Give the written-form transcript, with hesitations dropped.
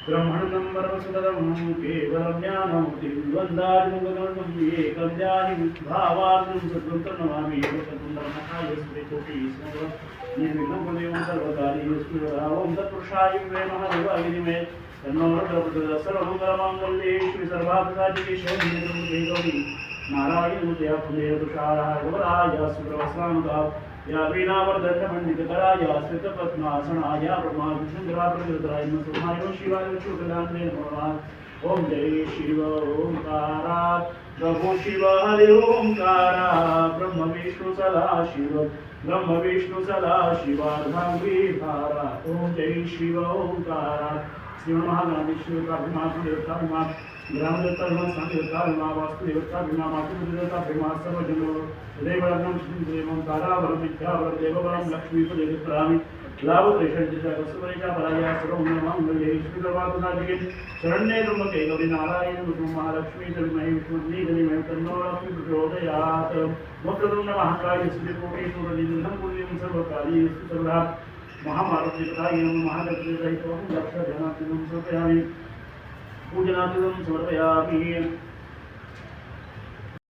ब्रह्मणं परमसुखदं केवलं ज्ञानमुक्तिं द्वन्द्वादिमुखगणं एकं ध्यानं भावार्जुनं सद्गुरुं नमामि वक्रतुण्डमहाकाय सूर्यकोटि समप्रभा निर्विघ्नं कुरुते सर्वकार्येषु ओं तत्पुरुषाय विद्महे महादेवाय धीमहि तन्नो रुद्रः सर्वमङ्गलमाङ्गल्ये शिवे सर्वार्थसाधिके शरण्ये त्र्यम्बके नारायणमूर्तया पुण्यपुरुषाय गोराय सुप्रवस्वानुगा या वीणावर्धनमण्डितकराय श्रितपद्मासनाय ब्रह्माविष्णुराय नमः शिवाय शुक्लान्ते नमः ओम जय शिव ओंकारा प्रभु शिव हरि ओंकारा ब्रह्म विष्णु सदा शिवार्धांगी भारा ओम जय शिव ओंकारा श्रीमन महागणाधीश्वराभिमा ग्राम देवता स्थान देवता वास्तु देवता मातृ देवता भीमा सर्वजनो देवरत्नम देवं तारावरम विद्यावरम देववरम लक्ष्मी देवत्रामि लाभत्रेषणजिता वसुवरिका पराया सर्वमंगले श्रीदर्वादनादिके शरण्ये त्र्यंबके गौरी नारायण विष्णु महालक्ष्मी धीमहि विष्णुपत्नी धीमहि तन्नो लक्ष्मी प्रचोदयात् वक्रतुण्ड महाकाय सूर्यकोटि सूर्यनिधनं पुण्यं सर्वकार्येषु सर्वदा महामारुतिकाय नमः महागणपतिं लक्ष्यध्यानार्थं समर्पयामि पूजनार्थं समर्पयामि